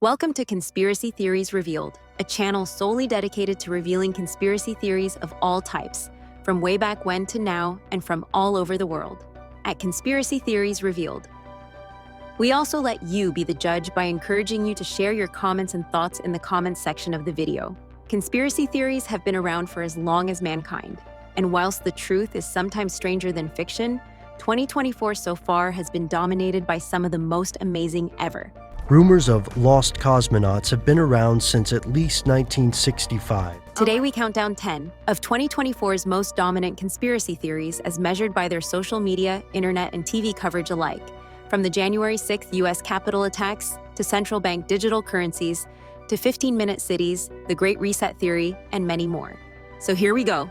Welcome to Conspiracy Theories Revealed, a channel solely dedicated to revealing conspiracy theories of all types, from way back when to now, and from all over the world. At Conspiracy Theories Revealed, we also let you be the judge by encouraging you to share your comments and thoughts in the comments section of the video. Conspiracy theories have been around for as long as mankind, and whilst the truth is sometimes stranger than fiction, 2024 so far has been dominated by some of the most amazing ever. Rumors of lost cosmonauts have been around since at least 1965. Today we count down 10 of 2024's most dominant conspiracy theories as measured by their social media, internet, and TV coverage alike, from the January 6th U.S. Capitol attacks to central bank digital currencies to 15-minute cities, the Great Reset theory, and many more. So here we go.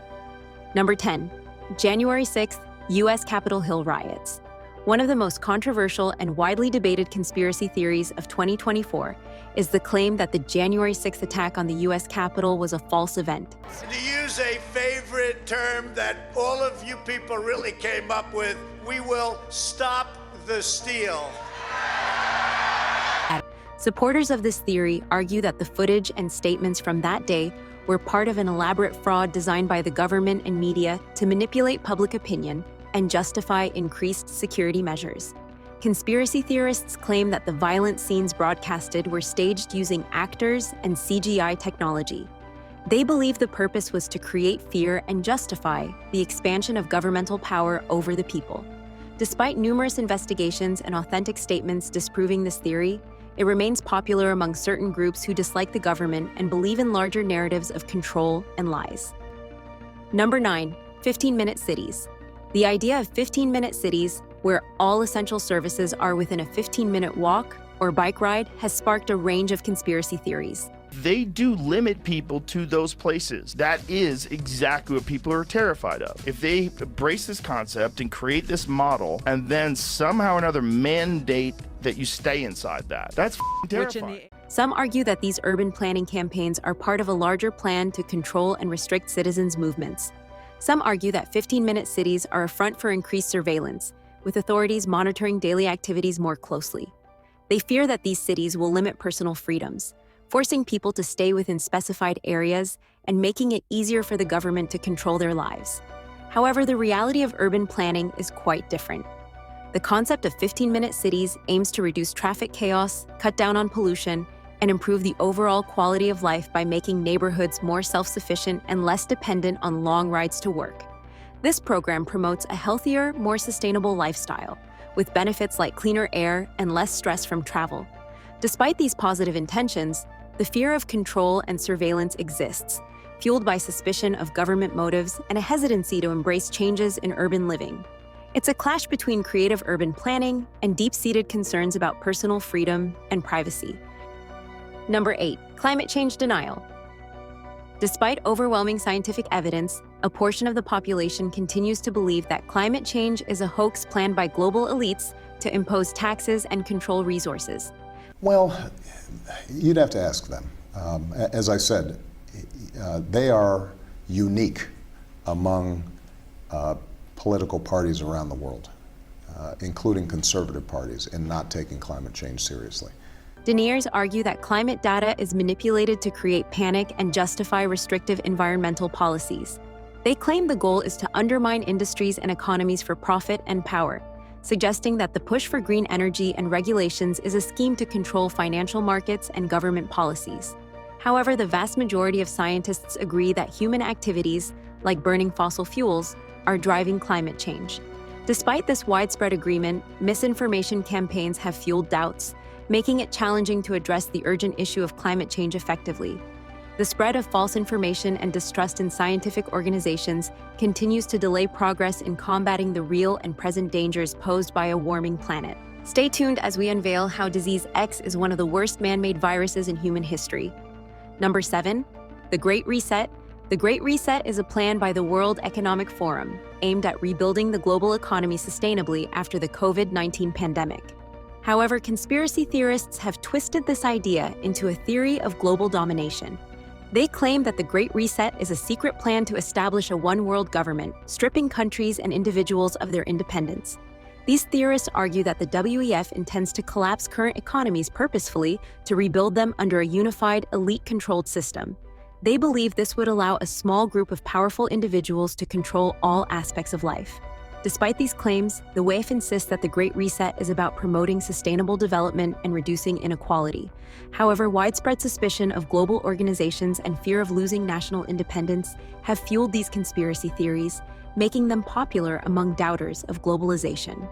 Number 10, January 6th U.S. Capitol Hill riots. One of the most controversial and widely debated conspiracy theories of 2024 is the claim that the January 6th attack on the U.S. Capitol was a false event. To use a favorite term that all of you people really came up with, we will stop the steal. Supporters of this theory argue that the footage and statements from that day were part of an elaborate fraud designed by the government and media to manipulate public opinion and justify increased security measures. Conspiracy theorists claim that the violent scenes broadcasted were staged using actors and CGI technology. They believe the purpose was to create fear and justify the expansion of governmental power over the people. Despite numerous investigations and authentic statements disproving this theory, it remains popular among certain groups who dislike the government and believe in larger narratives of control and lies. Number 9, 15-minute cities. The idea of 15-minute cities, where all essential services are within a 15-minute walk or bike ride, has sparked a range of conspiracy theories. They do limit people to those places. That is exactly what people are terrified of. If they embrace this concept and create this model and then somehow or another mandate that you stay inside that, that's terrifying. Some argue that these urban planning campaigns are part of a larger plan to control and restrict citizens' movements. Some argue that 15-minute cities are a front for increased surveillance, with authorities monitoring daily activities more closely. They fear that these cities will limit personal freedoms, forcing people to stay within specified areas and making it easier for the government to control their lives. However, the reality of urban planning is quite different. The concept of 15-minute cities aims to reduce traffic chaos, cut down on pollution, and improve the overall quality of life by making neighborhoods more self-sufficient and less dependent on long rides to work. This program promotes a healthier, more sustainable lifestyle, with benefits like cleaner air and less stress from travel. Despite these positive intentions, the fear of control and surveillance exists, fueled by suspicion of government motives and a hesitancy to embrace changes in urban living. It's a clash between creative urban planning and deep-seated concerns about personal freedom and privacy. Number 8, climate change denial. Despite overwhelming scientific evidence, a portion of the population continues to believe that climate change is a hoax planned by global elites to impose taxes and control resources. Well, you'd have to ask them. As I said, they are unique among political parties around the world, including conservative parties, in not taking climate change seriously. Deniers argue that climate data is manipulated to create panic and justify restrictive environmental policies. They claim the goal is to undermine industries and economies for profit and power, suggesting that the push for green energy and regulations is a scheme to control financial markets and government policies. However, the vast majority of scientists agree that human activities, like burning fossil fuels, are driving climate change. Despite this widespread agreement, misinformation campaigns have fueled doubts, making it challenging to address the urgent issue of climate change effectively. The spread of false information and distrust in scientific organizations continues to delay progress in combating the real and present dangers posed by a warming planet. Stay tuned as we unveil how disease X is one of the worst man-made viruses in human history. Number 7, the Great Reset. The Great Reset is a plan by the World Economic Forum aimed at rebuilding the global economy sustainably after the COVID-19 pandemic. However, conspiracy theorists have twisted this idea into a theory of global domination. They claim that the Great Reset is a secret plan to establish a one-world government, stripping countries and individuals of their independence. These theorists argue that the WEF intends to collapse current economies purposefully to rebuild them under a unified, elite-controlled system. They believe this would allow a small group of powerful individuals to control all aspects of life. Despite these claims, the WEF insists that the Great Reset is about promoting sustainable development and reducing inequality. However, widespread suspicion of global organizations and fear of losing national independence have fueled these conspiracy theories, making them popular among doubters of globalization.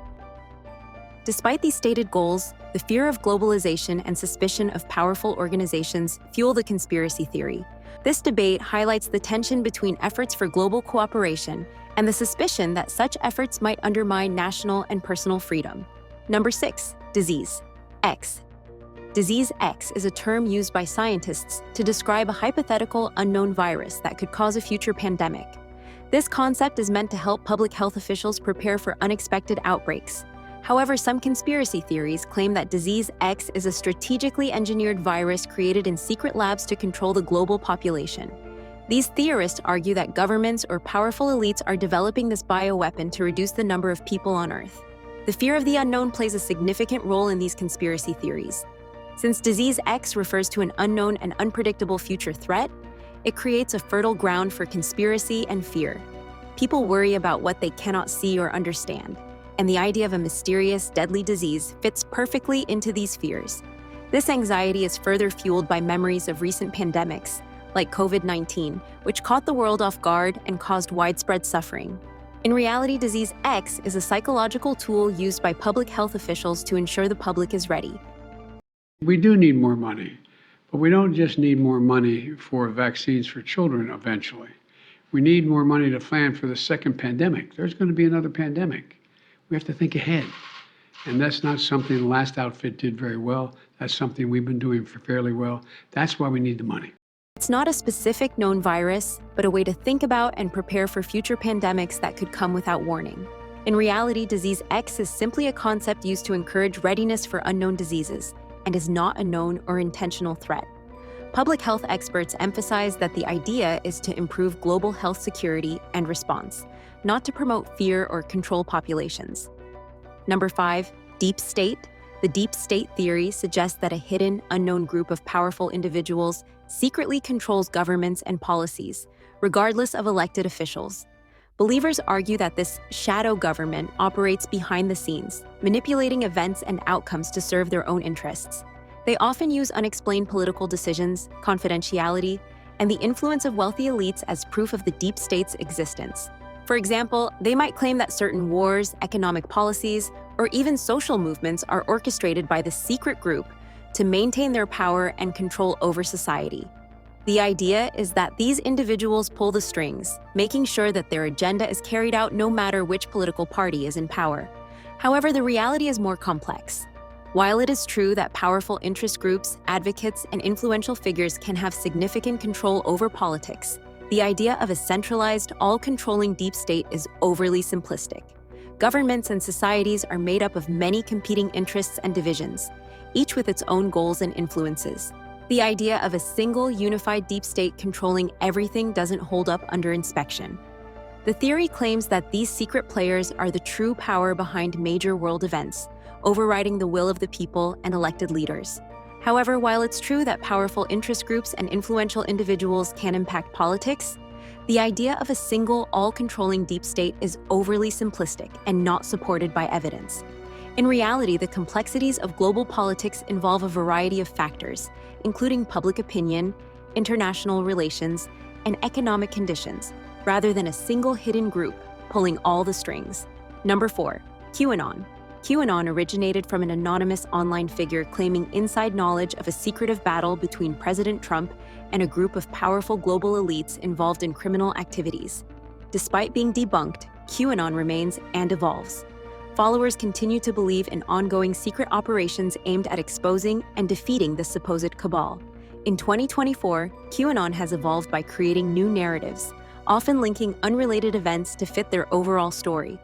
Despite these stated goals, the fear of globalization and suspicion of powerful organizations fuel the conspiracy theory. This debate highlights the tension between efforts for global cooperation and the suspicion that such efforts might undermine national and personal freedom. Number 6. Disease X. Disease X is a term used by scientists to describe a hypothetical unknown virus that could cause a future pandemic. This concept is meant to help public health officials prepare for unexpected outbreaks. However, some conspiracy theories claim that Disease X is a strategically engineered virus created in secret labs to control the global population. These theorists argue that governments or powerful elites are developing this bioweapon to reduce the number of people on Earth. The fear of the unknown plays a significant role in these conspiracy theories. Since Disease X refers to an unknown and unpredictable future threat, it creates a fertile ground for conspiracy and fear. People worry about what they cannot see or understand, and the idea of a mysterious, deadly disease fits perfectly into these fears. This anxiety is further fueled by memories of recent pandemics, like COVID-19, which caught the world off guard and caused widespread suffering. In reality, Disease X is a psychological tool used by public health officials to ensure the public is ready. We do need more money, but we don't just need more money for vaccines for children eventually. We need more money to plan for the second pandemic. There's going to be another pandemic. We have to think ahead. And that's not something the last outfit did very well. That's something we've been doing fairly well. That's why we need the money. It's not a specific known virus, but a way to think about and prepare for future pandemics that could come without warning. In reality, Disease X is simply a concept used to encourage readiness for unknown diseases and is not a known or intentional threat. Public health experts emphasize that the idea is to improve global health security and response, not to promote fear or control populations. Number 5. Deep State. The deep state theory suggests that a hidden, unknown group of powerful individuals secretly controls governments and policies, regardless of elected officials. Believers argue that this shadow government operates behind the scenes, manipulating events and outcomes to serve their own interests. They often use unexplained political decisions, confidentiality, and the influence of wealthy elites as proof of the deep state's existence. For example, they might claim that certain wars, economic policies, or even social movements are orchestrated by the secret group to maintain their power and control over society. The idea is that these individuals pull the strings, making sure that their agenda is carried out no matter which political party is in power. However, the reality is more complex. While it is true that powerful interest groups, advocates, and influential figures can have significant control over politics, the idea of a centralized, all-controlling deep state is overly simplistic. Governments and societies are made up of many competing interests and divisions, each with its own goals and influences. The idea of a single, unified deep state controlling everything doesn't hold up under inspection. The theory claims that these secret players are the true power behind major world events, overriding the will of the people and elected leaders. However, while it's true that powerful interest groups and influential individuals can impact politics, the idea of a single, all-controlling deep state is overly simplistic and not supported by evidence. In reality, the complexities of global politics involve a variety of factors, including public opinion, international relations, and economic conditions, rather than a single hidden group pulling all the strings. Number 4. QAnon. QAnon originated from an anonymous online figure claiming inside knowledge of a secretive battle between President Trump and a group of powerful global elites involved in criminal activities. Despite being debunked, QAnon remains and evolves. Followers continue to believe in ongoing secret operations aimed at exposing and defeating the supposed cabal. In 2024, QAnon has evolved by creating new narratives, often linking unrelated events to fit their overall story.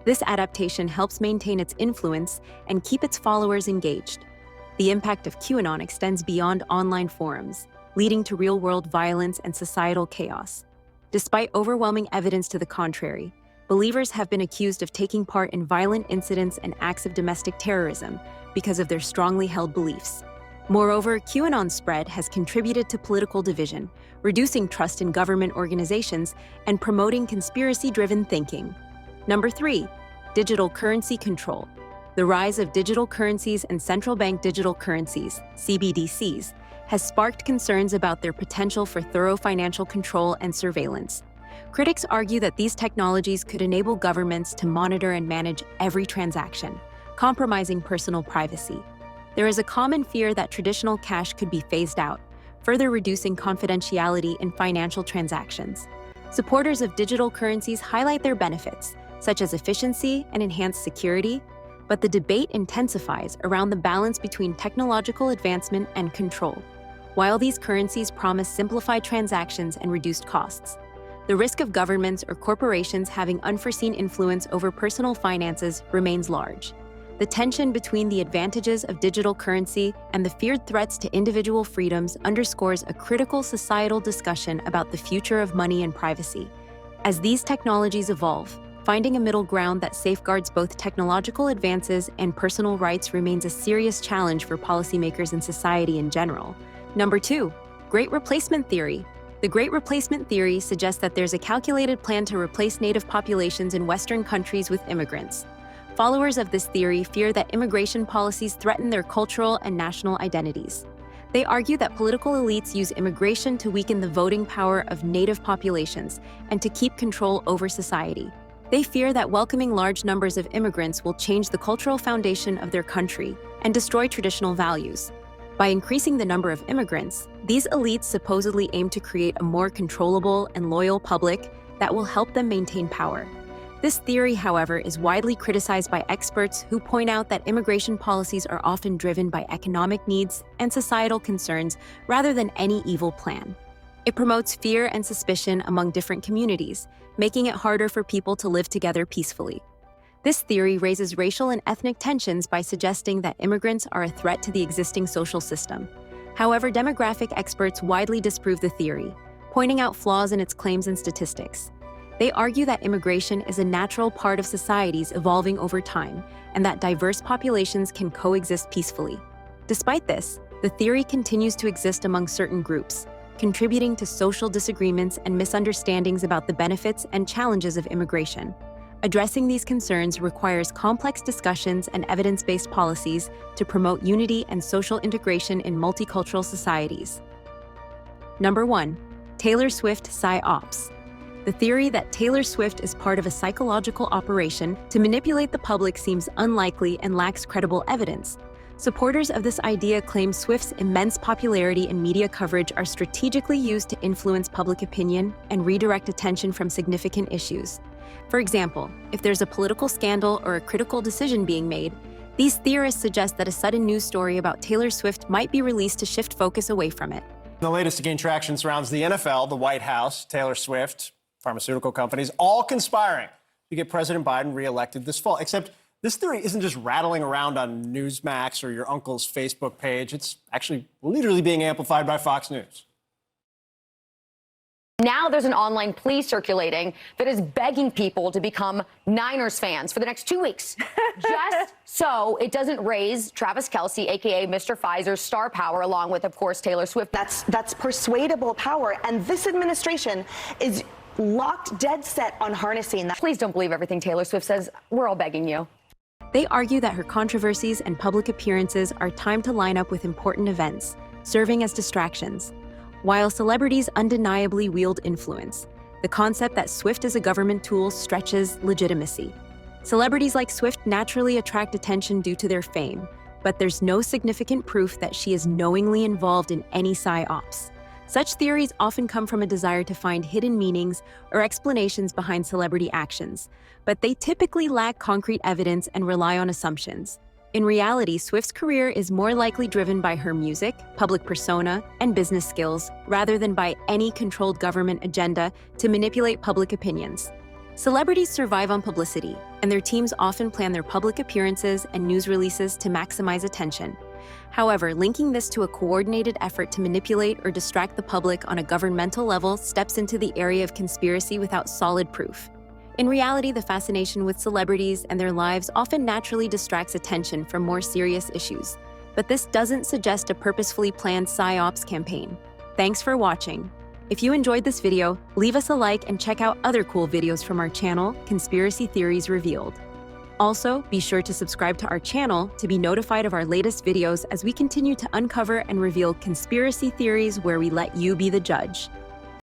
This adaptation helps maintain its influence and keep its followers engaged. The impact of QAnon extends beyond online forums, leading to real-world violence and societal chaos. Despite overwhelming evidence to the contrary, believers have been accused of taking part in violent incidents and acts of domestic terrorism because of their strongly held beliefs. Moreover, QAnon's spread has contributed to political division, reducing trust in government organizations and promoting conspiracy-driven thinking. Number 3, digital currency control. The rise of digital currencies and central bank digital currencies, CBDCs, has sparked concerns about their potential for thorough financial control and surveillance. Critics argue that these technologies could enable governments to monitor and manage every transaction, compromising personal privacy. There is a common fear that traditional cash could be phased out, further reducing confidentiality in financial transactions. Supporters of digital currencies highlight their benefits, such as efficiency and enhanced security, but the debate intensifies around the balance between technological advancement and control. While these currencies promise simplified transactions and reduced costs, the risk of governments or corporations having unforeseen influence over personal finances remains large. The tension between the advantages of digital currency and the feared threats to individual freedoms underscores a critical societal discussion about the future of money and privacy. As these technologies evolve, finding a middle ground that safeguards both technological advances and personal rights remains a serious challenge for policymakers and society in general. Number 2, Great Replacement Theory. The Great Replacement Theory suggests that there's a calculated plan to replace native populations in Western countries with immigrants. Followers of this theory fear that immigration policies threaten their cultural and national identities. They argue that political elites use immigration to weaken the voting power of native populations and to keep control over society. They fear that welcoming large numbers of immigrants will change the cultural foundation of their country and destroy traditional values. By increasing the number of immigrants, these elites supposedly aim to create a more controllable and loyal public that will help them maintain power. This theory, however, is widely criticized by experts who point out that immigration policies are often driven by economic needs and societal concerns rather than any evil plan. It promotes fear and suspicion among different communities, making it harder for people to live together peacefully. This theory raises racial and ethnic tensions by suggesting that immigrants are a threat to the existing social system. However, demographic experts widely disprove the theory, pointing out flaws in its claims and statistics. They argue that immigration is a natural part of societies evolving over time and that diverse populations can coexist peacefully. Despite this, the theory continues to exist among certain groups, contributing to social disagreements and misunderstandings about the benefits and challenges of immigration. Addressing these concerns requires complex discussions and evidence-based policies to promote unity and social integration in multicultural societies. Number 1, Taylor Swift PsyOps. The theory that Taylor Swift is part of a psychological operation to manipulate the public seems unlikely and lacks credible evidence. Supporters of this idea claim Swift's immense popularity and media coverage are strategically used to influence public opinion and redirect attention from significant issues. For example, if there's a political scandal or a critical decision being made, these theorists suggest that a sudden news story about Taylor Swift might be released to shift focus away from it. The latest to gain traction surrounds the NFL, the White House, Taylor Swift, pharmaceutical companies, all conspiring to get President Biden reelected this fall. Except this theory isn't just rattling around on Newsmax or your uncle's Facebook page. It's actually literally being amplified by Fox News. Now there's an online plea circulating that is begging people to become Niners fans for the next 2 weeks, just so it doesn't raise Travis Kelce, a.k.a. Mr. Pfizer's star power, along with, of course, Taylor Swift. That's persuadable power, and this administration is locked dead set on harnessing that. Please don't believe everything Taylor Swift says. We're all begging you. They argue that her controversies and public appearances are timed to line up with important events, serving as distractions. While celebrities undeniably wield influence, the concept that Swift is a government tool stretches legitimacy. Celebrities like Swift naturally attract attention due to their fame, but there's no significant proof that she is knowingly involved in any psyops. Such theories often come from a desire to find hidden meanings or explanations behind celebrity actions, but they typically lack concrete evidence and rely on assumptions. In reality, Swift's career is more likely driven by her music, public persona, and business skills, rather than by any controlled government agenda to manipulate public opinions. Celebrities survive on publicity, and their teams often plan their public appearances and news releases to maximize attention. However, linking this to a coordinated effort to manipulate or distract the public on a governmental level steps into the area of conspiracy without solid proof. In reality, the fascination with celebrities and their lives often naturally distracts attention from more serious issues. But this doesn't suggest a purposefully planned PSYOPs campaign. Thanks for watching. If you enjoyed this video, leave us a like and check out other cool videos from our channel, Conspiracy Theories Revealed. Also, be sure to subscribe to our channel to be notified of our latest videos as we continue to uncover and reveal conspiracy theories where we let you be the judge.